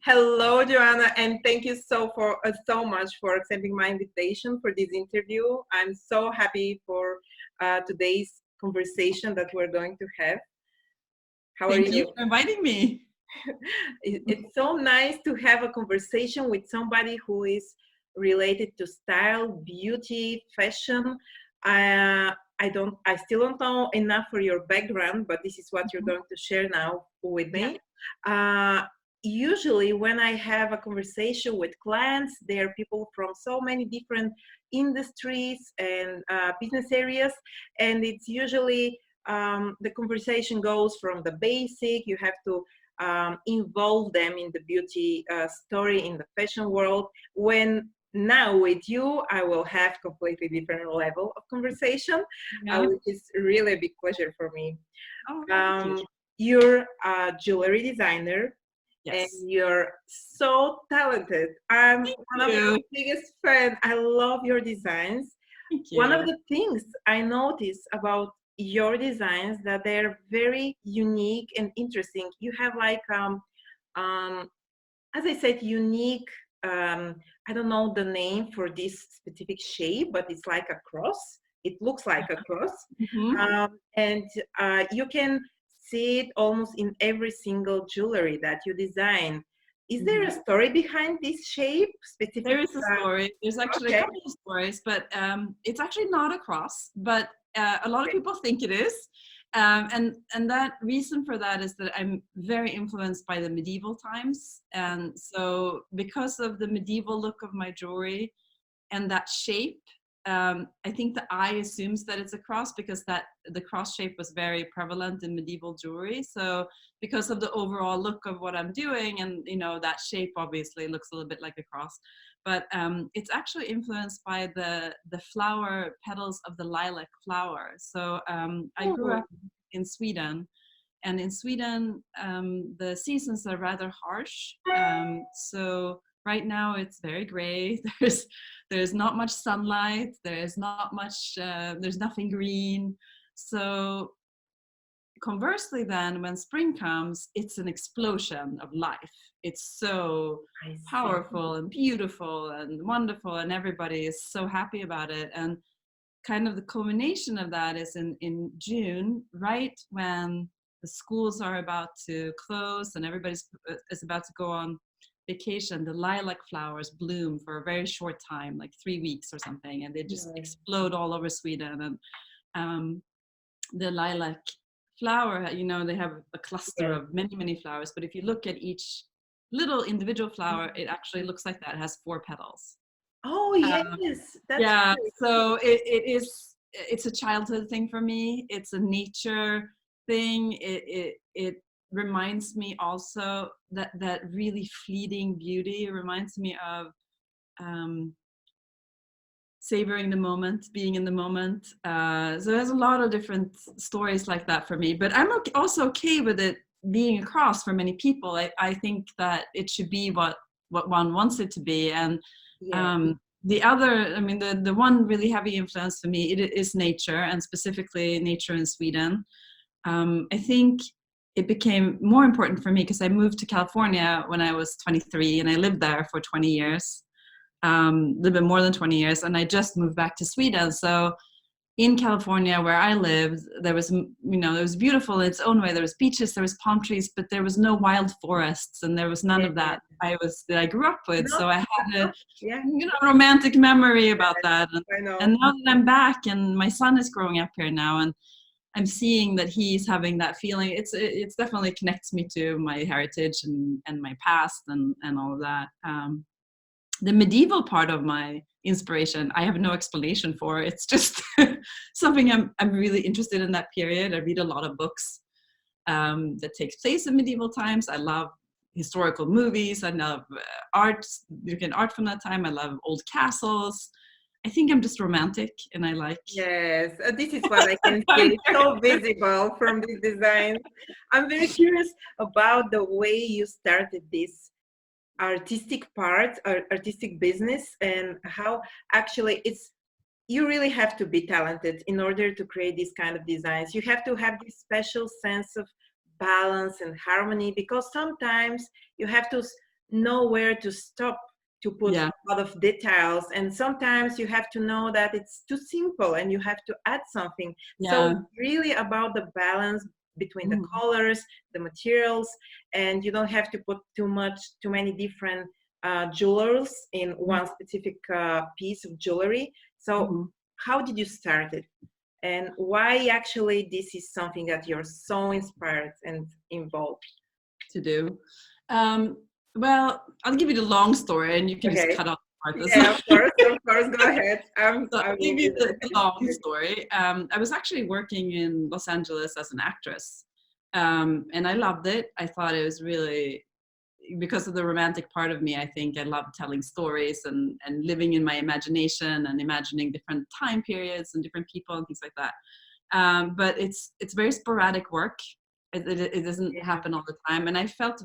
Hello, Johanna, and thank you so much for accepting my invitation for this interview. I'm so happy for today's conversation that we're going to have. How are you? Thank you for inviting me. It's so nice to have a conversation with somebody who is related to style, beauty, fashion. I still don't know enough for your background, but this is what you're going to share now with me. Usually when I have a conversation with clients, there are people from so many different industries and business areas, and it's usually the conversation goes from the basic. You have to involve them in the beauty story in the fashion world. When now with you, I will have completely different level of conversation, which is really a big pleasure for me. You're a jewelry designer. Yes. And you're so talented. I'm one of your biggest fans. I love your designs. Thank you. One of the things I notice about your designs that they're very unique and interesting. You have like as I said, unique, I don't know the name for this specific shape, but it's like a cross. It looks like a cross. And you can see it almost in every single jewelry that you design. Is there a story behind this shape? Specific? There is a story. There's actually a couple of stories, but it's actually not a cross, but a lot of people think it is. And that reason for that is that I'm very influenced by the medieval times. And so because of the medieval look of my jewelry and that shape, I think the eye assumes that it's a cross because the cross shape was very prevalent in medieval jewelry. So because of the overall look of what I'm doing, and that shape obviously looks a little bit like a cross, but it's actually influenced by the flower petals of the lilac flower. So I grew up in Sweden, and in Sweden the seasons are rather harsh. So right now it's very gray. There's not much sunlight. There's nothing green. So conversely then, when spring comes, it's an explosion of life. It's so powerful and beautiful and wonderful, and everybody is so happy about it. And kind of the culmination of that is in June, right when the schools are about to close and everybody is about to go on vacation. The lilac flowers bloom for a very short time, like 3 weeks or something, and they just explode all over Sweden. And the lilac flower, they have a cluster of many flowers, but if you look at each little individual flower, it actually looks like that. It has 4 petals. Oh yes, that's great. So it's a childhood thing for me. It's a nature thing. It reminds me also that really fleeting beauty. It reminds me of savoring the moment, being in the moment. So there's a lot of different stories like that for me, but I'm also okay with it being a cross for many people. I think that it should be what one wants it to be. And the other, the one really heavy influence for me, it is nature, and specifically nature in Sweden. I think it became more important for me because I moved to California when I was 23, and I lived there for 20 years, a little bit more than 20 years, and I just moved back to Sweden. So in California where I lived, there was, it was beautiful in its own way. There was beaches, there was palm trees, but there was no wild forests, and there was none of that that I grew up with. So I had a romantic memory about that. And now that I'm back and my son is growing up here now, and I'm seeing that he's having that feeling, it's definitely connects me to my heritage and my past and all of that. The medieval part of my inspiration, I have no explanation for. It's just something I'm really interested in that period. I read a lot of books that takes place in medieval times. I love historical movies. I love art, European art from that time. I love old castles. I think I'm just romantic, and I like. Yes, this is what I can see. It's so visible from this design. I'm very curious about the way you started this artistic part, artistic business, and how actually you really have to be talented in order to create these kind of designs. You have to have this special sense of balance and harmony, because sometimes you have to know where to stop to put Yeah. a lot of details, and sometimes you have to know that it's too simple and you have to add something. So Yeah. it's really about the balance between the Mhm. colors, the materials, and you don't have to put too many different jewelers in one specific piece of jewelry. So Mhm. how did you start it, and why actually this is something that you're so inspired and involved? To do. Um, well, I'll give you the long story, and you can just Okay. cut out the part Yeah, that's. of course, go ahead. So I I'll will give be you the listening. long story. I was actually working in Los Angeles as an actress, and I loved it. I thought it was really, because of the romantic part of me, I think I love telling stories and living in my imagination and imagining different time periods and different people and things like that. But it's very sporadic work. It doesn't Yeah. happen all the time, and I felt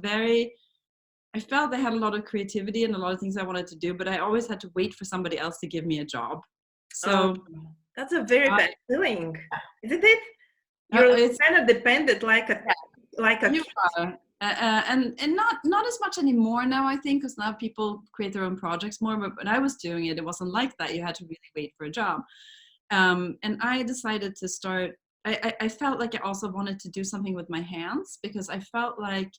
I had a lot of creativity and a lot of things I wanted to do, but I always had to wait for somebody else to give me a job. Oh, So that's a very I, bad feeling, isn't it? You're it's kind of dependent, like a you kid. are, and not as much anymore now. I think because now people create their own projects more. But when I was doing it, it wasn't like that. You had to really wait for a job, and I decided to start. I felt like I also wanted to do something with my hands because I felt like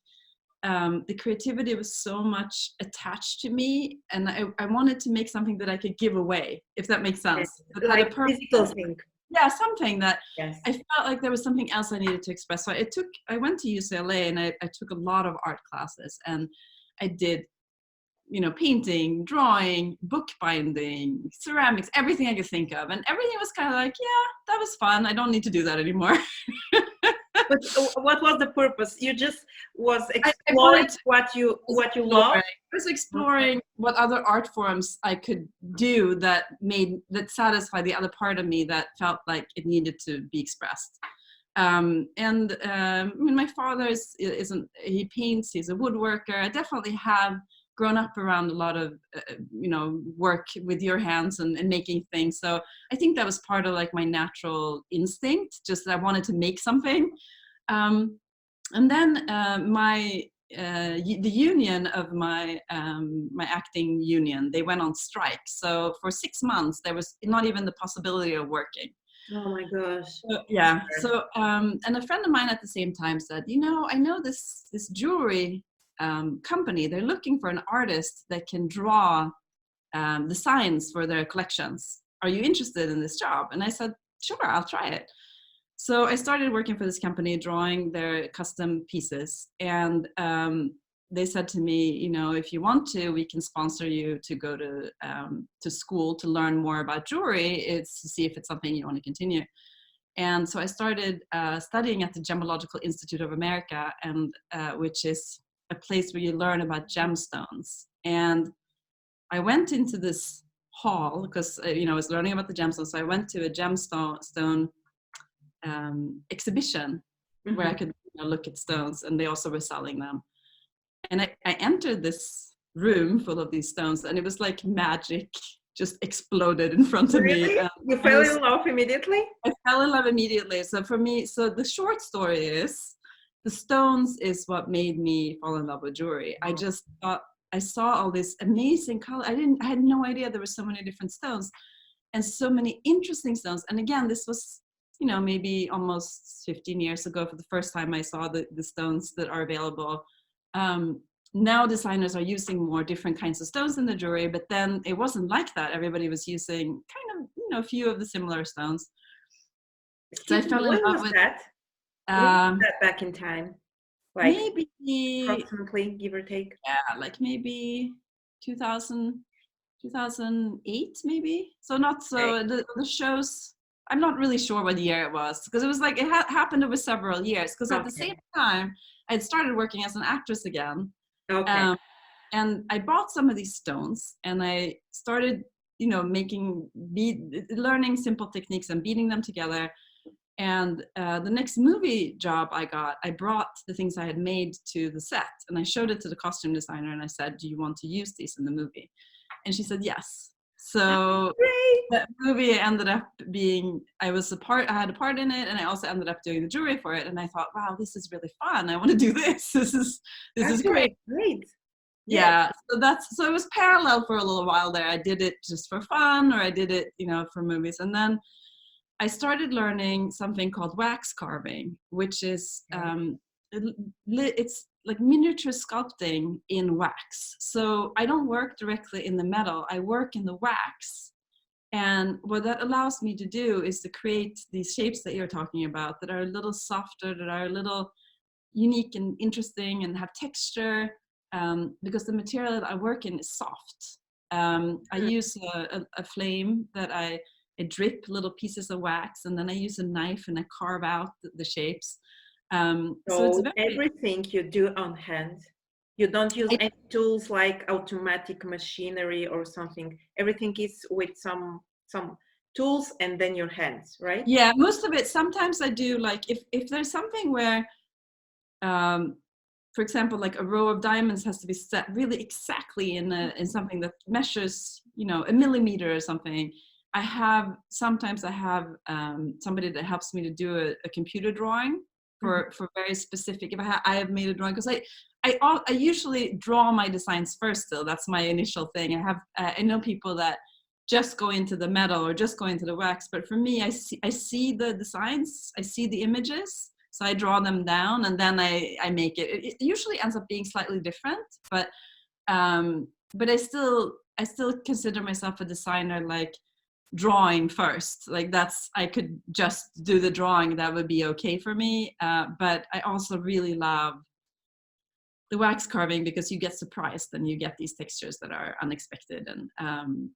the creativity was so much attached to me, and I wanted to make something that I could give away, if that makes Yes. sense. That had a Like physical purpose. thing. Yeah, something that Yes. I felt like there was something else I needed to express. So I went to UCLA and I took a lot of art classes, and I did, painting, drawing, bookbinding, ceramics, everything I could think of. And everything was kind of like, yeah, that was fun. I don't need to do that anymore. But what was the purpose? You just was I exploring wanted to what you exploring. love. I was Okay. exploring what other art forms I could do that satisfied the other part of me that felt like it needed to be expressed. I mean, my father isn't, he paints, he's a woodworker. I definitely have grown up around a lot of work with your hands and making things. So I think that was part of like my natural instinct, just that I wanted to make something. And then the union of my acting union, they went on strike. So for 6 months there was not even the possibility of working. Oh my gosh. Yeah. So and a friend of mine at the same time said, I know this jewelry company. They're looking for an artist that can draw designs for their collections. Are you interested in this job? And I said, sure, I'll try it. So I started working for this company, drawing their custom pieces. And they said to me, if you want to, we can sponsor you to go to school to learn more about jewelry. It's to see if it's something you want to continue. And so I started studying at the Gemological Institute of America, and which is a place where you learn about gemstones. And I went into this hall because I was learning about the gemstones. So I went to a gemstone exhibition where I could look at stones, and they also were selling them. And I entered this room full of these stones, and it was like magic just exploded in front of me. Really? And You fell in love immediately? I fell in love immediately. So for me, so the short story is the stones is what made me fall in love with jewelry. I just thought I saw all this amazing color. I had no idea there were so many different stones and so many interesting stones. And again, this was, maybe almost 15 years ago for the first time I saw the stones that are available. Now designers are using more different kinds of stones in the jewelry, but then it wasn't like that. Everybody was using kind of, a few of the similar stones. So I Excuse me, fell in when love was with that? When was that back in time? Like maybe, approximately, give or take? yeah, like maybe 2000, 2008, maybe. So not Okay. so the shows. I'm not really sure what year it was because it was like it happened over several years. Because at the same Okay. time, I had started working as an actress again, Okay. um, and I bought some of these stones and I started, learning simple techniques and beating them together. And the next movie job I got, I brought the things I had made to the set and I showed it to the costume designer and I said, do you want to use these in the movie? And she said, yes. So Great. that movie ended up being, I had a part in it and I also ended up doing the jewelry for it. And I thought, wow, this is really fun. I want to do this. This is great. Actually, great. Yeah, so it was parallel for a little while there. I did it just for fun, or I did it, for movies. And then I started learning something called wax carving, which is it's like miniature sculpting in wax. So I don't work directly in the metal, I work in the wax. And what that allows me to do is to create these shapes that you're talking about, that are a little softer, that are a little unique and interesting and have texture, because the material that I work in is soft. I use a flame that I drip little pieces of wax, and then I use a knife and I carve out the shapes. So it's So very, everything you do on hand. You don't use any tools like automatic machinery or something. Everything is with some tools and then your hands, right? yeah, most of it. Sometimes I do, like if there's something where, for example, like a row of diamonds has to be set really exactly in something that measures, a millimeter or something. Sometimes I have somebody that helps me to do a computer drawing for very specific. If I have made a drawing, because I usually draw my designs first. Still, that's my initial thing. I know people that just go into the metal or just go into the wax, but for me, I see the designs, I see the images. So I draw them down and then I make it. It usually ends up being slightly different, but I still consider myself a designer, like drawing first. Like I could just do the drawing, that would be okay for me. But I also really love the wax carving, because you get surprised and you get these textures that are unexpected. And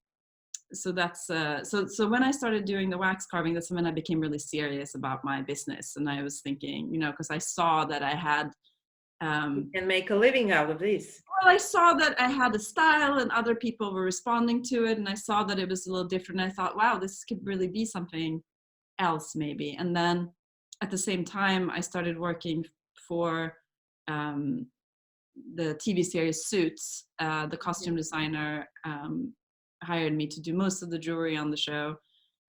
so that's so when I started doing the wax carving, that's when I became really serious about my business. And I was thinking, because I saw that I had You can make a living out of this. well, I saw that I had a style and other people were responding to it, and I saw that it was a little different. I thought, wow, this could really be something else maybe. And then at the same time, I started working for the TV series Suits. The costume designer hired me to do most of the jewelry on the show,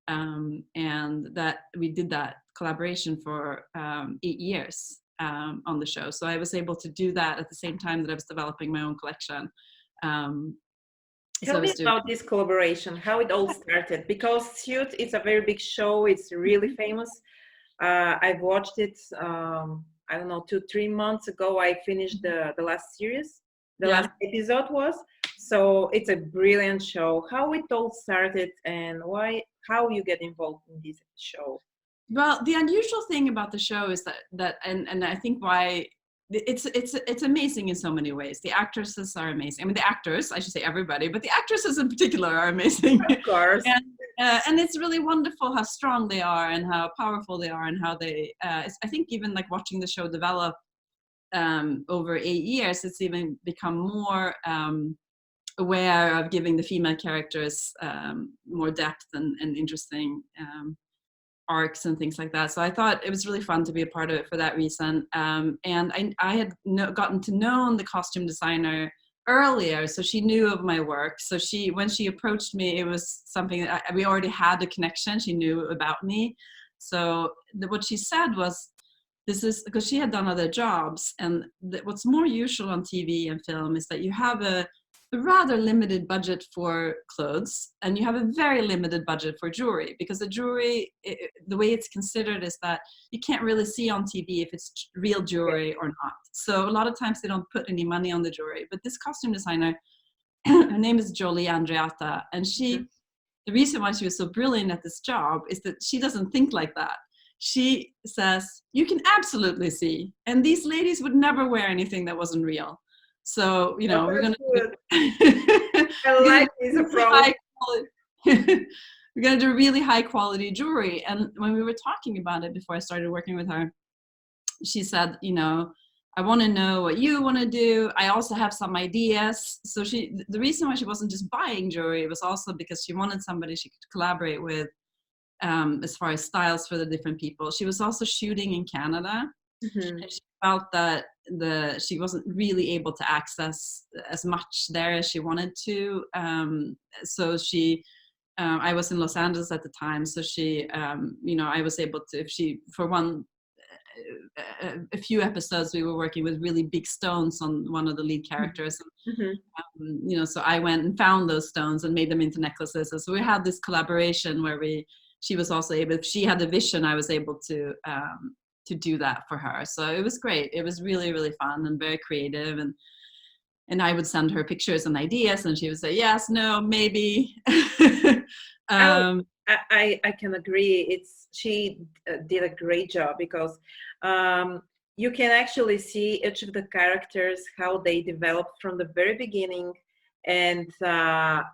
and that we did that collaboration for 8 years on the show. So I was able to do that at the same time that I was developing my own collection. Tell me about this collaboration, how it all started, because Suit is a very big show. It's really famous. I've watched it, I don't know, 2-3 months ago. I finished the last series. The last episode was. So it's a brilliant show. How it all started and how you get involved in this show? Well, the unusual thing about the show is that and I think why it's amazing in so many ways. The actresses are amazing. I mean, the actors, I should say everybody, but the actresses in particular are amazing. Of course. And it's really wonderful how strong they are and how powerful they are and how they, I think even like watching the show develop over 8 years, it's even become more aware of giving the female characters more depth and interesting arcs and things like that. So I thought it was really fun to be a part of it for that reason. And I had gotten to know the costume designer earlier, so she knew of my work. So when she approached me, it was something that we already had a connection. She knew about me. So what she said was, this is because she had done other jobs, and what's more usual on TV and film is that you have a rather limited budget for clothes and you have a very limited budget for jewelry, because the jewelry, the way it's considered is that you can't really see on TV if it's real jewelry or not. So a lot of times they don't put any money on the jewelry. But this costume designer, her name is Jolie Andreata, and the reason why she was so brilliant at this job is that she doesn't think like that. She says, you can absolutely see, and these ladies would never wear anything that wasn't real. So, we're going to we're going to do really high quality jewelry. And when we were talking about it before I started working with her, she said, I want to know what you want to do. I also have some ideas. So the reason why she wasn't just buying jewelry was also because she wanted somebody she could collaborate with as far as styles for the different people. She was also shooting in Canada. And she felt that she wasn't really able to access as much there as she wanted to. So I was in Los Angeles at the time. So I was able to, a few episodes we were working with really big stones on one of the lead characters. Mm-hmm. So I went and found those stones and made them into necklaces. And so we had this collaboration where she was also able, if she had a vision, I was able to do that for her. So it was great. It was really, really fun and very creative. And I would send her pictures and ideas, and she would say yes, no, maybe. I can agree. She did a great job because you can actually see each of the characters, how they developed from the very beginning, and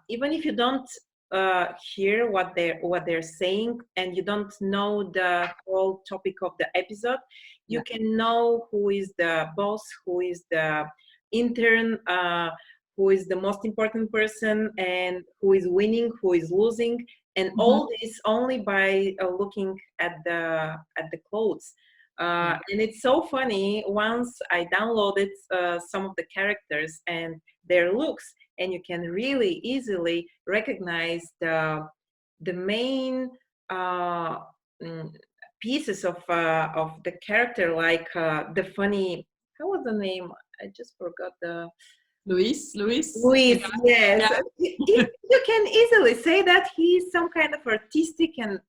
even if you don't hear what they're saying and you don't know the whole topic of the episode, you can know who is the boss, who is the intern, who is the most important person, and who is winning, who is losing, and all this only by looking at the clothes. And it's so funny. Once I downloaded some of the characters and their looks, and you can really easily recognize the main pieces of the character, like the funny. How was the name? I just forgot the. Luis, Luis, yes. You can easily say that he's some kind of artistic and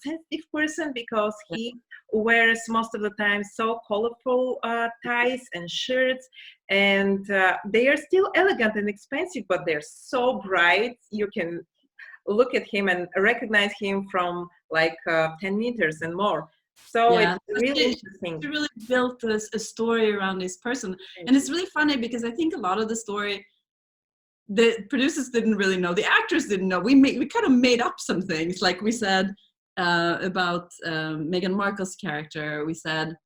sensitive person because he wears most of the time so colorful ties and shirts, and they are still elegant and expensive, but they're so bright. You can look at him and recognize him from like 10 meters and more. So it's really interesting. She really built a story around this person. And it's really funny because I think a lot of the story, the producers didn't really know, the actors didn't know. We kind of made up some things. Like we said about Meghan Markle's character, we said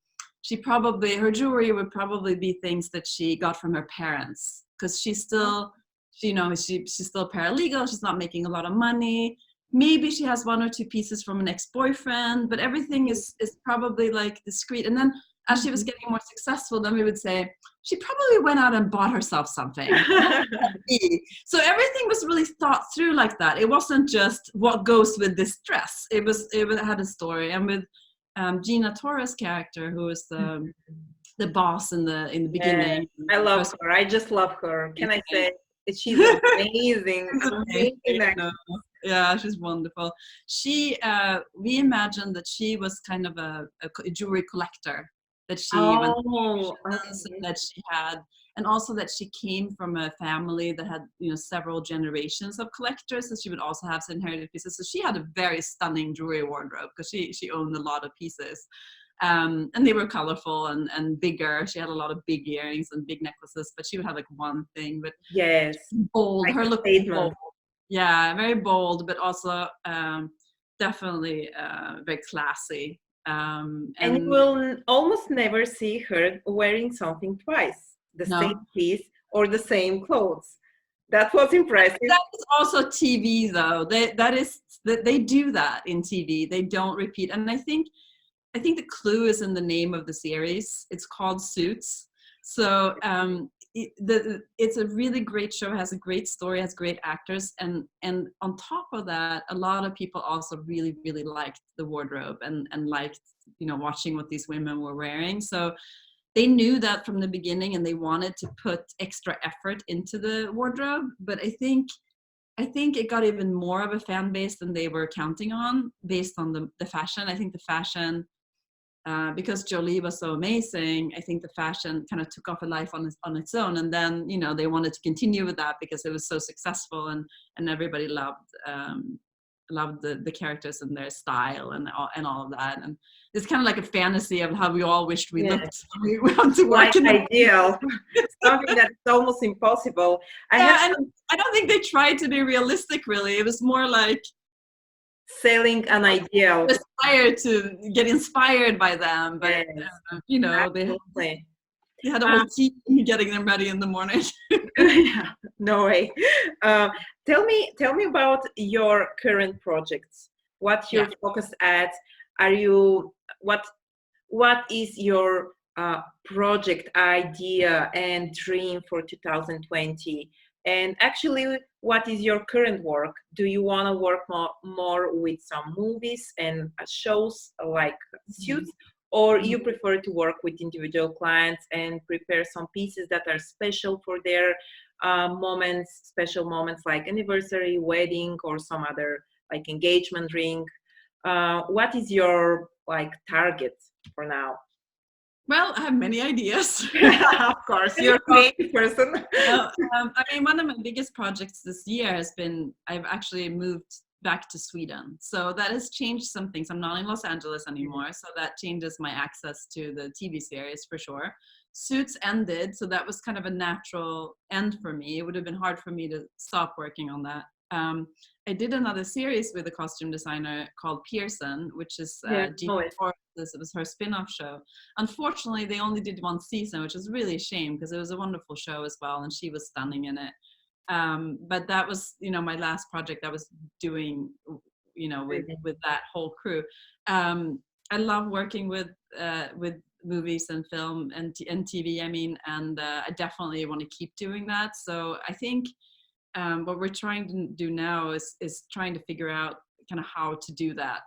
her jewelry would probably be things that she got from her parents, because she's still, she's still paralegal, she's not making a lot of money. Maybe she has one or two pieces from an ex-boyfriend, but everything is probably like discreet. And then as she was getting more successful, then we would say, she probably went out and bought herself something. So everything was really thought through like that. It wasn't just what goes with this dress. It had a story. And with Johanna Torell's character, who was the boss in the beginning. I love her. I just love her. Can I say she's amazing? Yeah, she's wonderful. We imagined that she was kind of a jewelry collector, that she that she had, and also that she came from a family that had several generations of collectors, so she would also have some inherited pieces. So she had a very stunning jewelry wardrobe because she owned a lot of pieces. And they were colorful and bigger. She had a lot of big earrings and big necklaces, but she would have like one thing. But bold. Her look was bold. Yeah, very bold, but also definitely very classy. And you will almost never see her wearing something twice, the same piece or the same clothes. That was impressive. That is also TV, though. They do that in TV. They don't repeat, and I think the clue is in the name of the series. It's called Suits. So it's a really great show, has a great story, has great actors, and on top of that, a lot of people also really, really liked the wardrobe and liked watching what these women were wearing. So they knew that from the beginning, and they wanted to put extra effort into the wardrobe. But I think it got even more of a fan base than they were counting on, based on the fashion. I think the fashion, because Jolie was so amazing, I think the fashion kind of took off a life on its own. And then, they wanted to continue with that because it was so successful, and everybody loved the characters and their style and all of that. And it's kind of like a fantasy of how we all wished we looked. We want to work like ideal. Something that's almost impossible. I don't think they tried to be realistic, really. It was more like selling an ideal. Get inspired by them, but they had a whole team getting them ready in the morning. No way. Tell me about your current projects. What you're focused at? What is your project idea and dream for 2020? And actually, what is your current work? Do you want to work more with some movies and shows like Suits, or you prefer to work with individual clients and prepare some pieces that are special for their moments, special moments like anniversary, wedding, or some other like engagement ring? What is your like target for now? Well, I have many ideas. Of course, you're a creative person. I mean, one of my biggest projects this year has been, I've actually moved back to Sweden. So that has changed some things. I'm not in Los Angeles anymore. So that changes my access to the TV series for sure. Suits ended. So that was kind of a natural end for me. It would have been hard for me to stop working on that. I did another series with a costume designer called Pearson, which is this was her spin-off show. Unfortunately, they only did one season, which is really a shame because it was a wonderful show as well, and she was stunning in it. But that was, my last project I was doing, with that whole crew. I love working with movies and film and TV. I mean, and I definitely want to keep doing that. So I think what we're trying to do now is trying to figure out kind of how to do that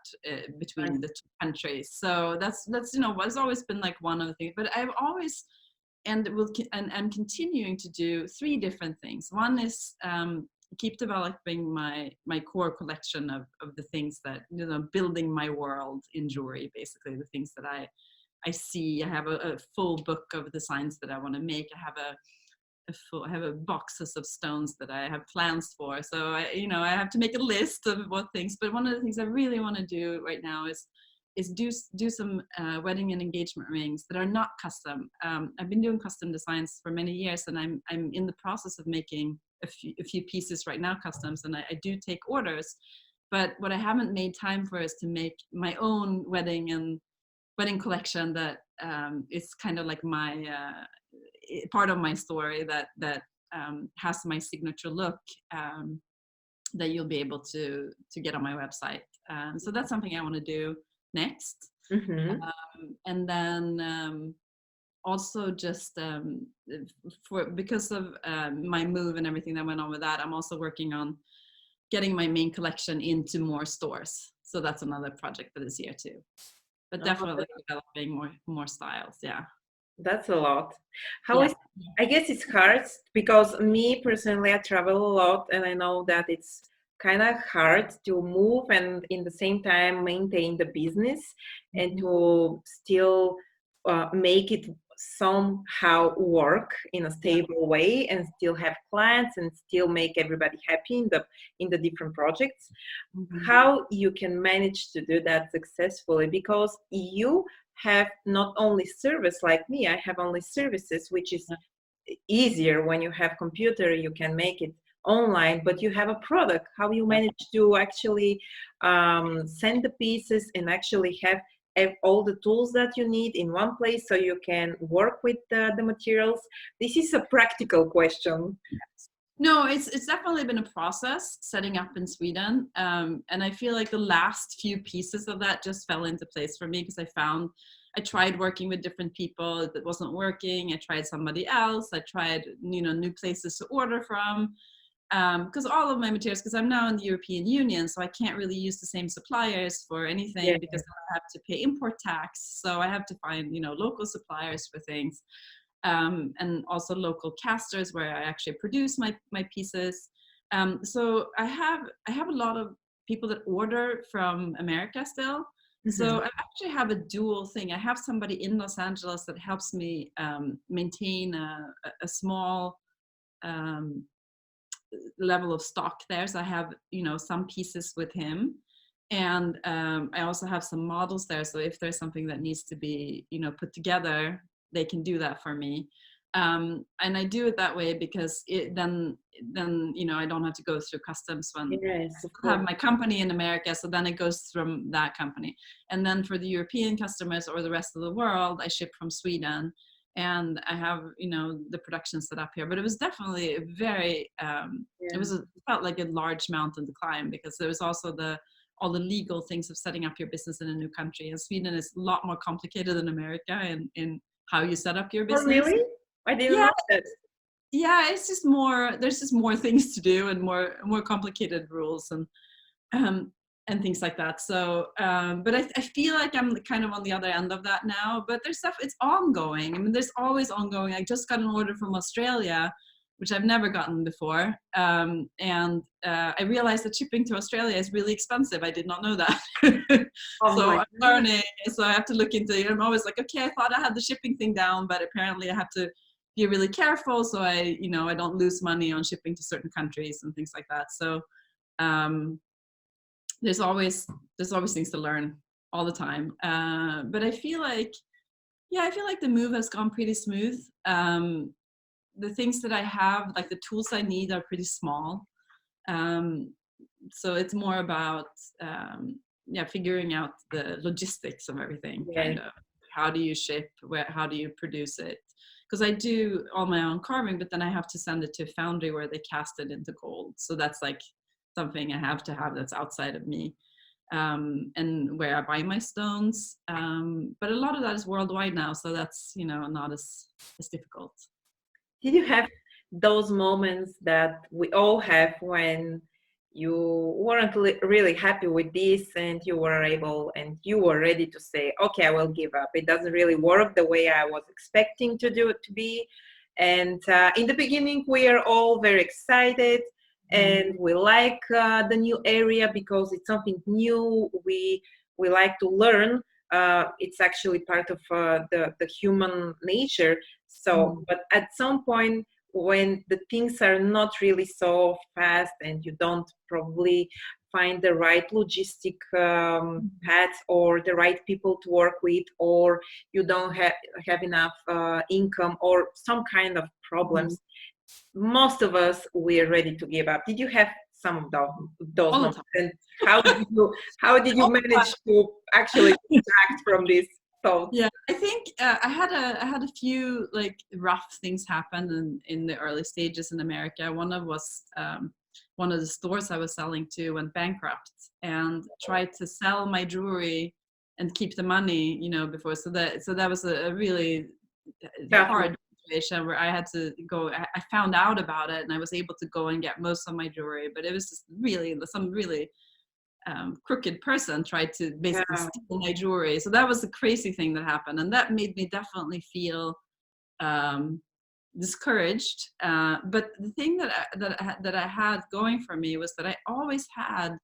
between the two countries. So that's what's always been like one of the things. But I've always and continuing to do three different things. One is keep developing my core collection of the things that building my world in jewelry, basically the things that I see. I have a full book of designs that I want to make. I have a boxes of stones that I have plans for. So I have to make a list of what things. But one of the things I really want to do right now is do some wedding and engagement rings that are not custom. I've been doing custom designs for many years, and I'm in the process of making a few pieces right now, customs, and I do take orders. But what I haven't made time for is to make my own wedding collection that is kind of like my part of my story that has my signature look that you'll be able to get on my website. So that's something I want to do next. And then also just because of my move and everything that went on with that, I'm also working on getting my main collection into more stores. So that's another project for this year too. But definitely developing more styles. Yeah. That's a lot. I guess it's hard because me personally, I travel a lot, and I know that it's kind of hard to move and in the same time maintain the business and to still make it somehow work in a stable way and still have clients and still make everybody happy in the different projects. How you can manage to do that successfully, because you have not only service like me, I have only services, which is easier. When you have computer, you can make it online, but you have a product. How you manage to actually send the pieces and actually have all the tools that you need in one place so you can work with the materials? This is a practical question. No, it's definitely been a process setting up in Sweden. And I feel like the last few pieces of that just fell into place for me because I tried working with different people. It wasn't working. I tried somebody else. I tried, new places to order from. Because all of my materials, because I'm now in the European Union, so I can't really use the same suppliers for anything because I have to pay import tax. So I have to find, local suppliers for things. And also local casters where I actually produce my pieces. So I have a lot of people that order from America still. So I actually have a dual thing. I have somebody in Los Angeles that helps me maintain a small level of stock there. So I have, some pieces with him. And I also have some models there. So if there's something that needs to be, put together, they can do that for me. And I do it that way because then I don't have to go through customs when I have my company in America. So then it goes from that company. And then for the European customers or the rest of the world, I ship from Sweden. And I have, the production set up here. But it was definitely a very, it felt like a large mountain to climb because there was also all the legal things of setting up your business in a new country. And Sweden is a lot more complicated than America in how you set up your business. Oh, really? I didn't know that. Yeah, it's just there's just more things to do and more complicated rules. And and things like that. So, but I feel like I'm kind of on the other end of that now, but there's stuff, it's ongoing. I mean, there's always ongoing. I just got an order from Australia, which I've never gotten before. I realized that shipping to Australia is really expensive. I did not know that. Oh So my I'm learning. So I have to look into it. I'm always like, okay, I thought I had the shipping thing down, but apparently I have to be really careful. So I don't lose money on shipping to certain countries and things like that. So, there's always things to learn all the time. But I feel like the move has gone pretty smooth. The things that I have, like the tools I need, are pretty small. So it's more about figuring out the logistics of everything. Yeah. Kind of, how do you ship, how do you produce it? Because I do all my own carving, but then I have to send it to a foundry where they cast it into gold. So that's like something I have to have that's outside of me, and where I buy my stones. But a lot of that is worldwide now, so that's not as difficult. Did you have those moments that we all have when you weren't really happy with this, and you were ready to say, okay, I will give up. It doesn't really work the way I was expecting to be. And in the beginning, we are all very excited, and we like the new area because it's something new. We like to learn. It's actually part of the human nature. So, but at some point, when the things are not really so fast, and you don't probably find the right logistic paths or the right people to work with, or you don't have enough income, or some kind of problems, most of us, we're ready to give up. Did you have some of those moments? And how did you manage to actually extract from this thought? Yeah, I think I had a few like rough things happen in the early stages in America. One of the stores I was selling to went bankrupt, and tried to sell my jewelry and keep the money, before. So that was a really hard situation where I had to go. I found out about it, and I was able to go and get most of my jewelry, but it was just some really crooked person tried to basically steal my jewelry. So that was the crazy thing that happened, and that made me definitely feel discouraged. But the thing that I had going for me was that I always had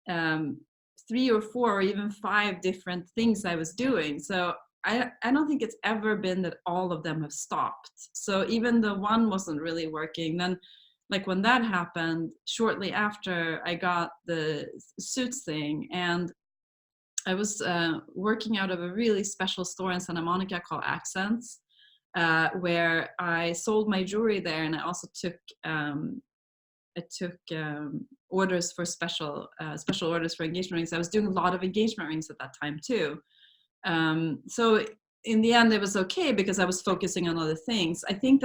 3 or 4 or even 5 different things I was doing. So I don't think it's ever been that all of them have stopped. So even the one wasn't really working, then like when that happened, shortly after, I got the suits thing, and I was working out of a really special store in Santa Monica called Accents, where I sold my jewelry there, and I also took orders for special orders for engagement rings. I was doing a lot of engagement rings at that time too. So in the end, it was okay because I was focusing on other things. I think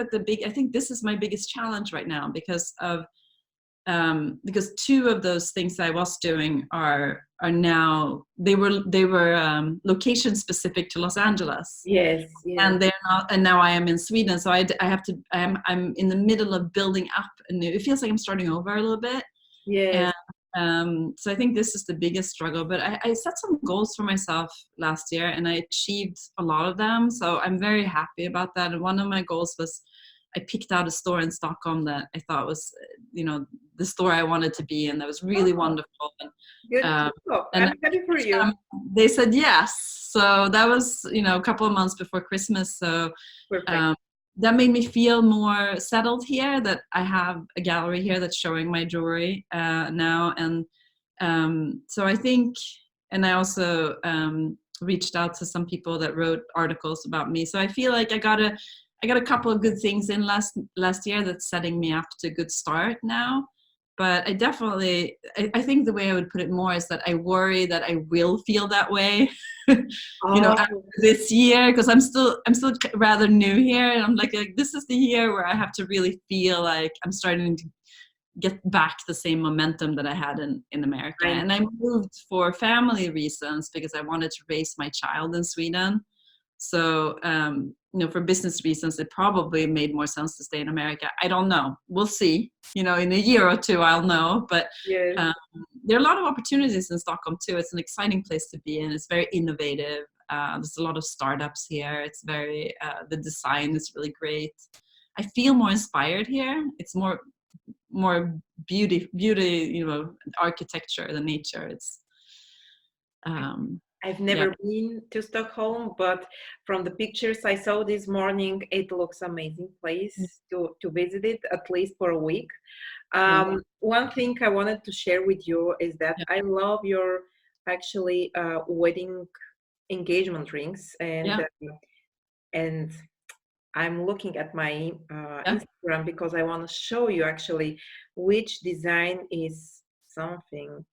this is my biggest challenge right now because 2 of those things I was doing are now, they were location specific to Los Angeles. Yes. And they're not, and now I am in Sweden, so I'm in the middle of building up it feels like I'm starting over a little bit. Yes. And so I think this is the biggest struggle, but I set some goals for myself last year, and I achieved a lot of them, so I'm very happy about that. And one of my goals was, I picked out a store in Stockholm that I thought was, the store I wanted to be in. That was really wonderful. And, good. I'm happy for you. They said yes. So that was, a couple of months before Christmas. So that made me feel more settled here, that I have a gallery here that's showing my jewelry now. And so I think, and I also reached out to some people that wrote articles about me. So I feel like I got a couple of good things in last year that's setting me up to a good start now. But I definitely, I think the way I would put it more is that I worry that I will feel that way, after this year, because I'm still rather new here, and I'm like this is the year where I have to really feel like I'm starting to get back the same momentum that I had in America. Right. And I moved for family reasons because I wanted to raise my child in Sweden. So, for business reasons, it probably made more sense to stay in America. I don't know. We'll see. In a year or 2, I'll know. But yes. there are a lot of opportunities in Stockholm too. It's an exciting place to be in. It's very innovative. There's a lot of startups here. It's very, the design is really great. I feel more inspired here. It's more beauty, architecture than nature. It's, I've never been to Stockholm, but from the pictures I saw this morning, it looks amazing place to visit it at least for a week. One thing I wanted to share with you is that I love your actually wedding engagement rings, and I'm looking at my Instagram because I want to show you actually which design is something.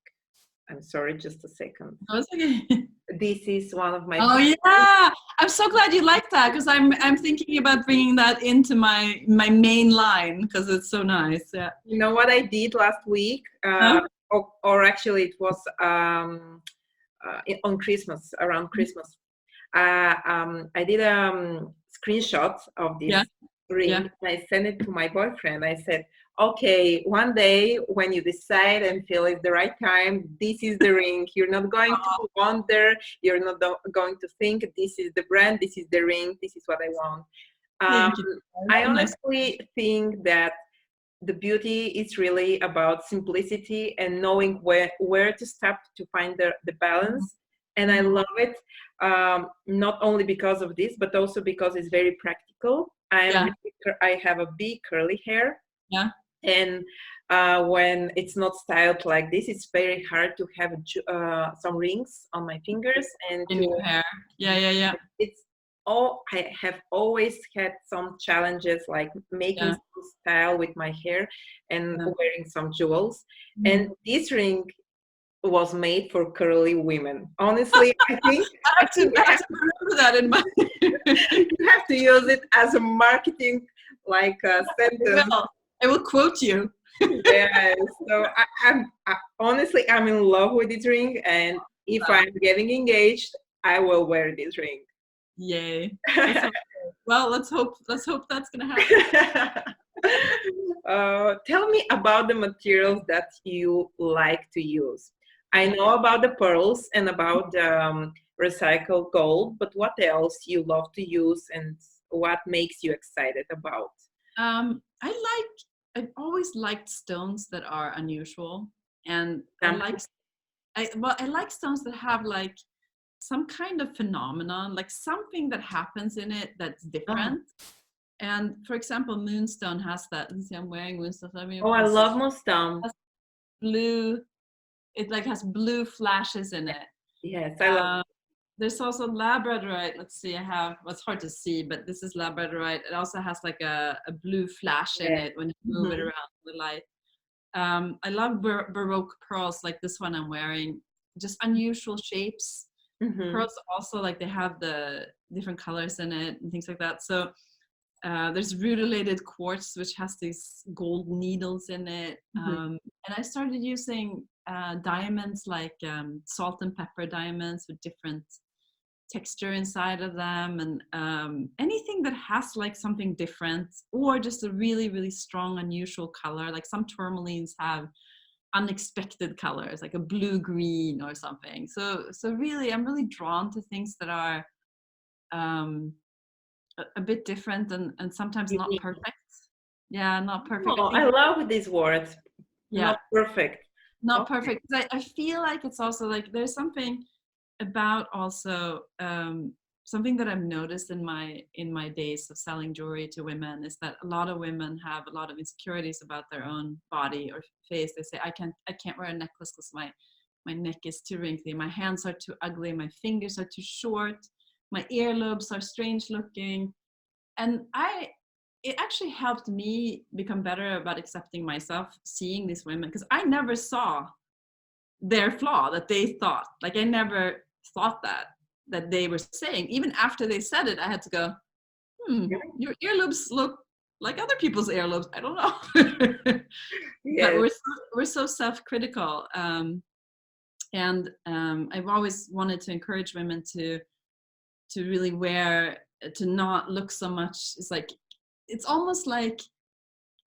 I'm sorry, just a second. Oh, it's okay. This is one of my. Oh yeah, I'm so glad you like that, because I'm thinking about bringing that into my main line because it's so nice. Yeah. You know what I did last week, or actually it was on Christmas, around Christmas. I did a screenshot of this ring. And I sent it to my boyfriend. I said, okay, one day when you decide and feel it's the right time, this is the ring. You're not going to wonder. You're not going to think this is the brand, this is the ring, this is what I want. I honestly think that the beauty is really about simplicity and knowing where to stop to find the balance. And I love it, not only because of this, but also because it's very practical. I have a big curly hair. Yeah. And when it's not styled like this, it's very hard to have some rings on my fingers and in your hair. Yeah. It's I have always had some challenges like making some style with my hair and wearing some jewels. And this ring was made for curly women. Honestly, I think I have to remember that in my. You have to use it as a marketing sentence. I will quote you. Yes. So honestly, I'm in love with this ring, and if I'm getting engaged, I will wear this ring. Yay! Well, let's hope that's gonna happen. Tell me about the materials that you like to use. I know about the pearls and about recycled gold, but what else you love to use and what makes you excited about? I've always liked stones that are unusual, and I like stones that have like some kind of phenomenon, like something that happens in it that's different. And for example, moonstone has that. Let's see, I'm wearing moonstone. I love moonstone. Blue. It like has blue flashes in it. Yes, I love it. There's also labradorite. Let's see, it's hard to see, but this is labradorite. It also has like a blue flash in it when you move it around the light. I love Baroque pearls like this one I'm wearing. Just unusual shapes. Pearls also, like they have the different colors in it and things like that. So there's rutilated quartz, which has these gold needles in it. And I started using diamonds like salt and pepper diamonds with different texture inside of them, and anything that has like something different or just a really, really strong, unusual color. Like some tourmalines have unexpected colors, like a blue-green or something. So really, I'm really drawn to things that are a bit different and sometimes not perfect. Yeah, not perfect. I love these words. Yeah. Not perfect. Not perfect. I feel like it's also like there's something about also something that I've noticed in my days of selling jewelry to women is that a lot of women have a lot of insecurities about their own body or face. They say, I can't wear a necklace because my neck is too wrinkly, my hands are too ugly, my fingers are too short, my earlobes are strange looking. And it actually helped me become better about accepting myself, seeing these women, because I never saw their flaw that they thought. Like I never thought that they were saying. Even after they said it, I had to go, your earlobes look like other people's earlobes. I don't know. Yes. But we're so self-critical. And I've always wanted to encourage women to really wear, to not look so much. It's almost like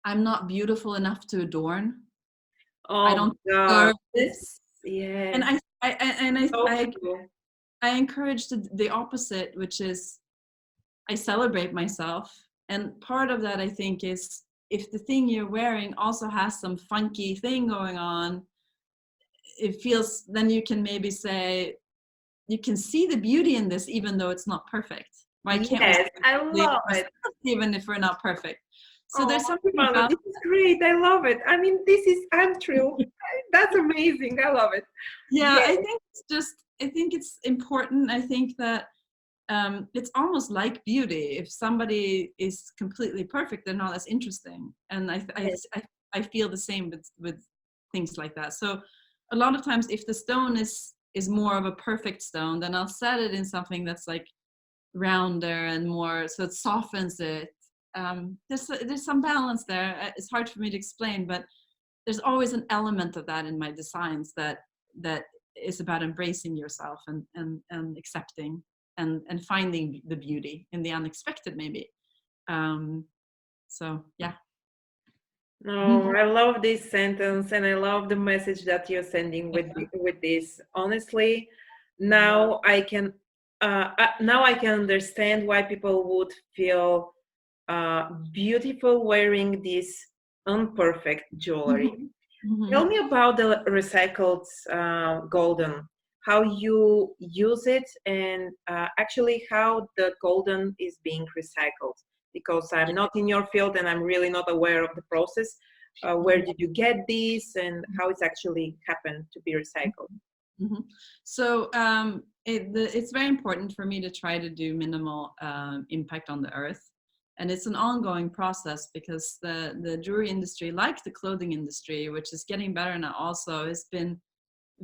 I'm not beautiful enough to adorn. I don't deserve this. Yeah. And So I true. I encourage the opposite, which is I celebrate myself. And part of that, I think, is if the thing you're wearing also has some funky thing going on, it feels, then you can maybe say, you can see the beauty in this, even though it's not perfect. Why can't we see Yes, the I beauty love in it. ourselves, even if we're not perfect? So Oh, there's something Johanna, about this is great. I love it. I mean, I'm thrilled. That's amazing. I love it. yeah, Yes, I think it's important. I think that it's almost like beauty. If somebody is completely perfect, they're not as interesting. And yes. I feel the same with things like that. So a lot of times, if the stone is more of a perfect stone, then I'll set it in something that's like rounder and more, so it softens it. There's some balance there. It's hard for me to explain, but there's always an element of that in my designs that is about embracing yourself and accepting and finding the beauty in the unexpected, maybe. So yeah. No, I love this sentence, and I love the message that you're sending with this. Honestly, now I can now I can understand why people would feel beautiful wearing this unperfect jewelry. Mhm. Mhm. Tell me about the recycled golden, how you use it, and actually how the golden is being recycled. Because I'm not in your field and I'm really not aware of the process. Where did you get this, and how it's actually happened to be recycled? Mhm. So it's very important for me to try to do minimal impact on the earth, and it's an ongoing process because the jewelry industry, like the clothing industry, which is getting better now, also has been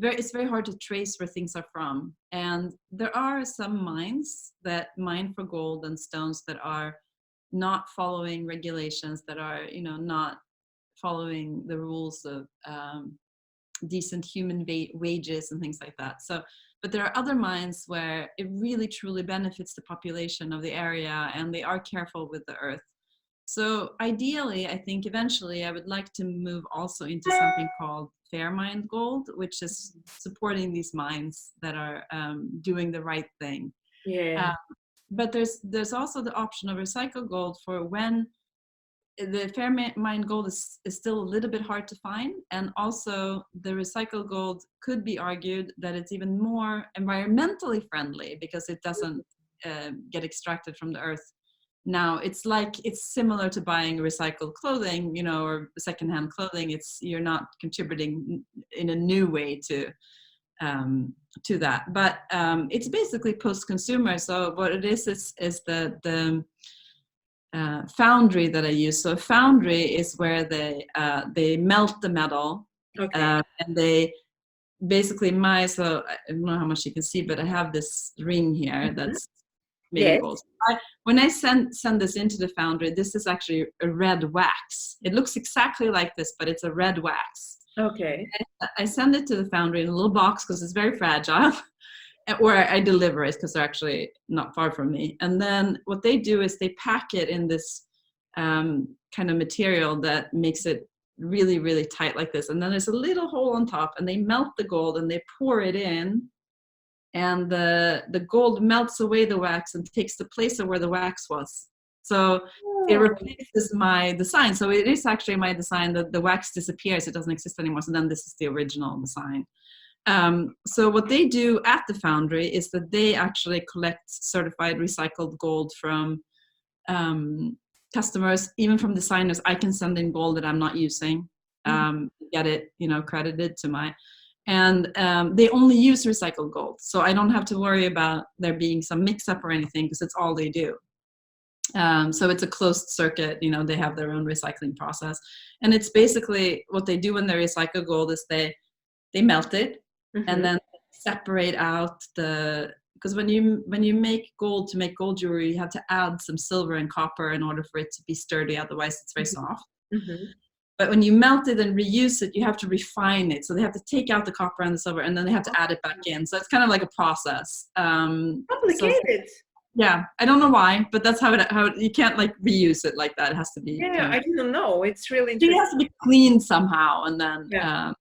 it's very hard to trace where things are from. And there are some mines that mine for gold and stones that are not following regulations, that are not following the rules of decent human wages and things like that. So, but there are other mines where it really truly benefits the population of the area and they are careful with the earth. So ideally, I think eventually I would like to move also into something called fair mined gold, which is supporting these mines that are doing the right thing. Yeah. Uh, but there's also the option of recycled gold for when the fair mined gold is still a little bit hard to find, and also the recycled gold could be argued that it's even more environmentally friendly because it doesn't get extracted from the earth. Now it's similar to buying recycled clothing, or secondhand clothing. You're not contributing in a new way to that, but it's basically post-consumer. So what it is the foundry that I use. So a foundry is where they melt the metal, Okay. and they basically so I don't know how much you can see, but I have this ring here Mhm. that's made in Yes. gold. When I send this into the foundry, this is actually a red wax. It looks exactly like this, but it's a red wax. Okay. I send it to the foundry in a little box because it's very fragile. Or I deliver it because they're actually not far from me. And then what they do is they pack it in this kind of material that makes it really, really tight like this. And then there's a little hole on top, and they melt the gold and they pour it in. And the gold melts away the wax and takes the place of where the wax was. So it Oh, replaces my design. So it is actually my design that the wax disappears. It doesn't exist anymore. So then this is the original design. So what they do at the foundry is that they actually collect certified recycled gold from customers, even from designers. I can send in gold that I'm not using, get it, credited to and they only use recycled gold. So I don't have to worry about there being some mix up or anything because it's all they do. So it's a closed circuit, they have their own recycling process. And it's basically what they do when they recycle gold is they melt it, and then separate out because when you make gold, to make gold jewelry, you have to add some silver and copper in order for it to be sturdy, otherwise it's very soft. But when you melt it and reuse it, you have to refine it. So they have to take out the copper and the silver, and then they have to add it back in. So it's kind of like a process. So complicated. yeah, I don't know why, but that's how you can't like reuse it like that. It has to be Yeah, kind I of, didn't know. It's really it interesting. has to be cleaned somehow, and then Yeah.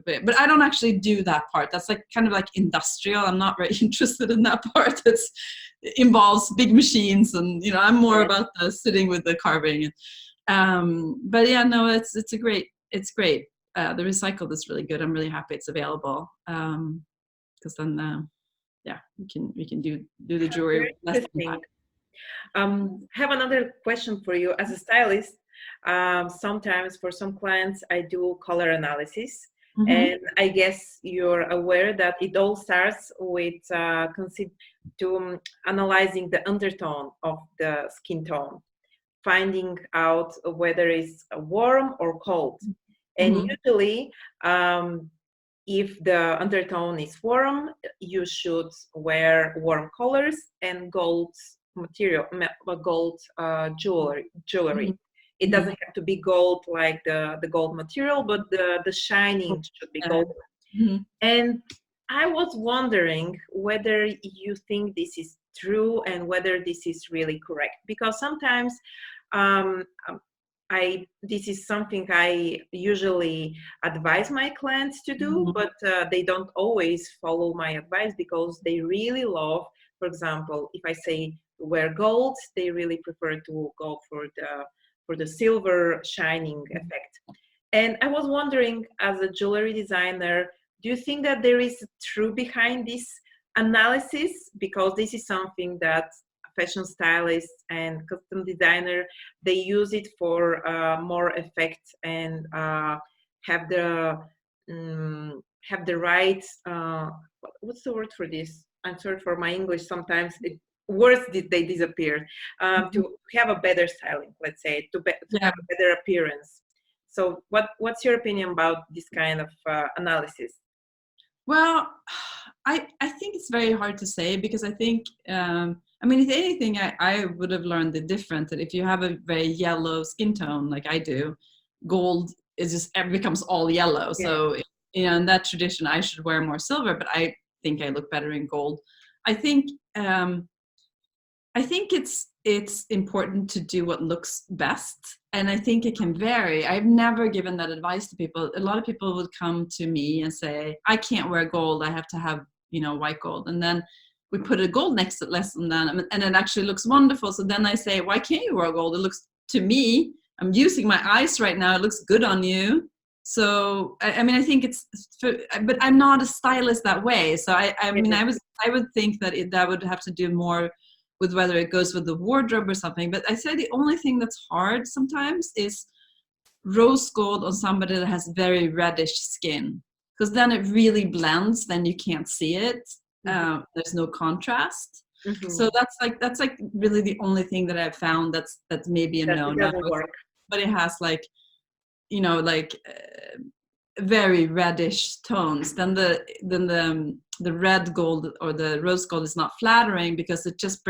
but I don't actually do that part. That's like kind of like industrial. I'm not very interested in that part. It involves big machines, and I'm more about the sitting with the carving. But yeah, no, it's great. The recycled is really good. I'm really happy it's available, because then yeah, we can do the jewelry Very less interesting. impact. Have another question for you. As a stylist, sometimes for some clients, I do color analysis. Mm-hmm. And I guess you're aware that it all starts with analyzing the undertone of the skin tone, finding out whether it's warm or cold. And Mm-hmm. usually, if the undertone is warm, you should wear warm colors and gold material, gold jewelry. It Mm-hmm. doesn't have to be gold like the gold material, but the shining should be gold. Mm-hmm. And I was wondering whether you think this is true and whether this is really correct, because sometimes um, this is something I usually advise my clients to do, Mm-hmm. but they don't always follow my advice because they really love, for example, if I say wear gold, they really prefer to go for the silver shining effect. And I was wondering, as a jewelry designer, do you think that there is truth behind this analysis? Because this is something that fashion stylists and custom designer, they use it for more effect and have the have the right what's the word for this? I'm sorry for my English. Sometimes words they disappear. To have a better styling, let's say, to Yeah. have a better appearance. So what's your opinion about this kind of analysis? Well, I think it's very hard to say, because I think, I mean, if anything, I would have learned it different, that if you have a very yellow skin tone like I do, gold is just becomes all yellow. Yeah. So in that tradition, I should wear more silver, but I think I look better in gold. I think um, I think it's important to do what looks best, and I think it can vary. I've never given that advice to people. A lot of people would come to me and say, "I can't wear gold. I have to have white gold," and then we put a gold next to less than that, and it actually looks wonderful. So then I say, "Why can't you wear gold? It looks to me. I'm using my eyes right now. It looks good on you." So I mean, I think but I'm not a stylist that way. So I mean, I would think that that would have to do more with whether it goes with the wardrobe or something. But I say the only thing that's hard sometimes is rose gold on somebody that has very reddish skin, because then it really blends. Then you can't see it. There's no contrast. Mm-hmm. So that's like really the only thing that I've found that's maybe a That no it no. doesn't work. But it has like like very reddish tones, then the red gold or the rose gold is not flattering, because it just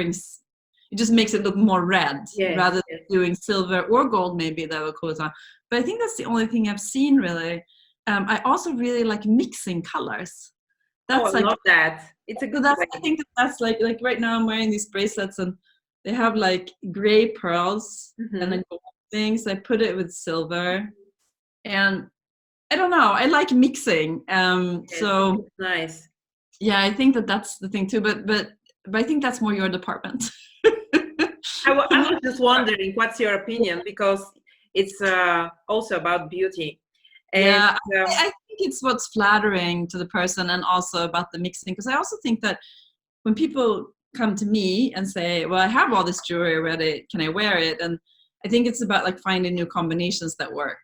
makes it look more red, Yes, rather yes. than doing silver or gold maybe that will cause on. But I think that's the only thing I've seen really. I also really like mixing colors. Oh, I That's like, love that. It's a so good that's, I way. think that's like right now I'm wearing these bracelets, and they have like gray pearls and Mm-hmm. then gold things. I put it with silver, and I don't know. I like mixing. Yes, So it's nice. yeah, I think that's the thing too. But I think that's more your department. I was just wondering, what's your opinion? Because it's also about beauty. And Yeah, I think it's what's flattering to the person, and also about the mixing. Because I also think that when people come to me and say, "Well, I have all this jewelry already. Can I wear it?" And I think it's about like finding new combinations that work.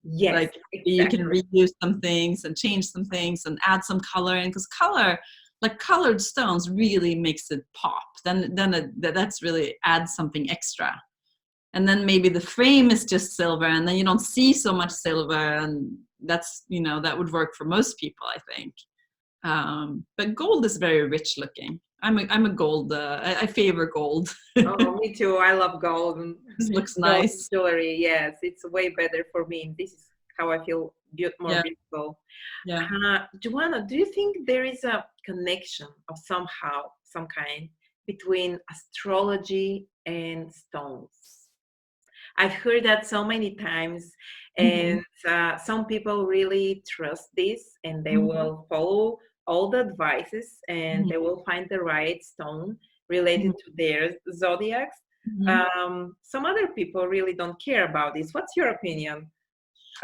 yes, Like you can exactly. reuse some things and change some things and add some color in, because color, like colored stones, really makes it pop. Then that's really adds something extra. And then maybe the frame is just silver, and then you don't see so much silver, and that's that would work for most people, I think. But gold is very rich looking. I'm a gold. I favor gold. Oh, me too. I love gold and This looks gold nice. jewelry. Yes, it's way better for me. This is how I feel more Yeah, beautiful. yeah. Joanna, do you think there is a connection of some kind between astrology and stones? I've heard that so many times, And some people really trust this, and they will follow all the advices, and they will find the right stone related to their zodiacs. Some other people really don't care about this. What's your opinion?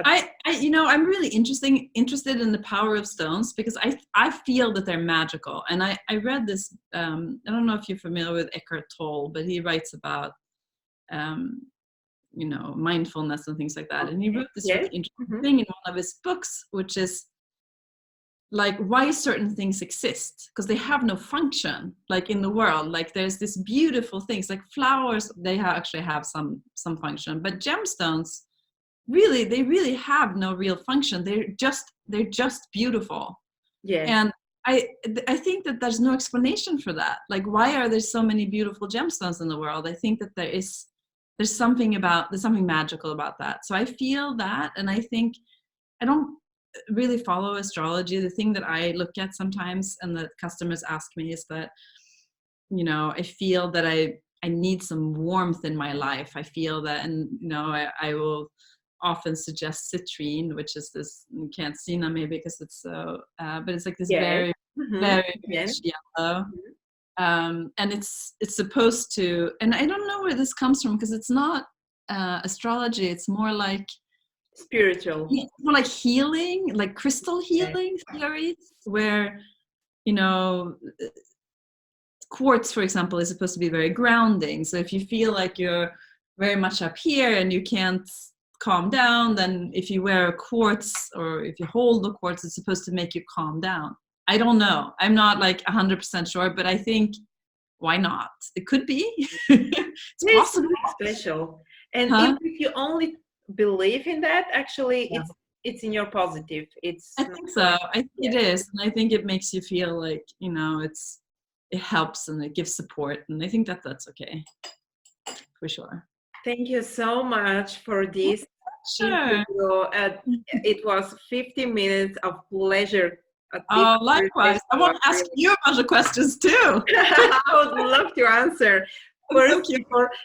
I'm really interested in the power of stones, because I feel that they're magical. And I read this, I don't know if you're familiar with Eckhart Tolle, but he writes about, mindfulness and things like that. And he wrote this really interesting thing in one of his books, which is like why certain things exist, because they have no function, like in the world. Like there's this beautiful things like flowers, they actually have some function, but gemstones, they really have no real function. They're just beautiful. Yeah. And I think that there's no explanation for that. Like, why are there so many beautiful gemstones in the world? I think that there's something magical about that. So I feel that, and I think I don't really follow astrology. The thing that I look at sometimes and that customers ask me is that, I feel that I need some warmth in my life. I feel that, and I will often suggest citrine, which is this, you can't see now maybe because it's so, but it's like this very rich yellow. And it's supposed to, and I don't know where this comes from, because it's not astrology. It's more like spiritual, more like healing, like crystal healing theories, where, quartz, for example, is supposed to be very grounding. So if you feel like you're very much up here and you can't calm down, then if you wear a quartz or if you hold the quartz, it's supposed to make you calm down. I don't know. I'm not like 100% sure, but I think, why not? It could be. It's possible. Special. And if you only believe in that, actually, it's in your positive. I think so. I think it is. And I think it makes you feel like, it helps and it gives support. And I think that that's okay. For sure. Thank you so much for this interview. It was 50 minutes of pleasure. Oh, likewise. I want to ask you a bunch of questions too. I would love to answer. First,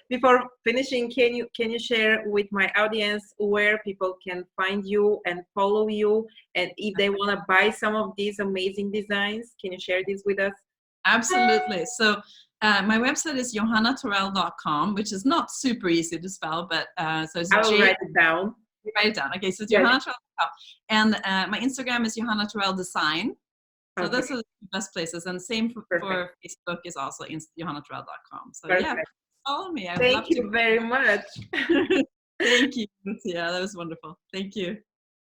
before finishing, can you share with my audience where people can find you and follow you, and if they want to buy some of these amazing designs, can you share this with us? Absolutely. So my website is johannatorell.com, which is not super easy to spell, but so it's I'll write it down. You write it down. Okay, so it's johannatorell.com, and my Instagram is Johanna Torell Design. So those are the best places, and same for Facebook is also johannatorell.com. So follow me. Thank you very much. Thank you. Yeah, that was wonderful. Thank you.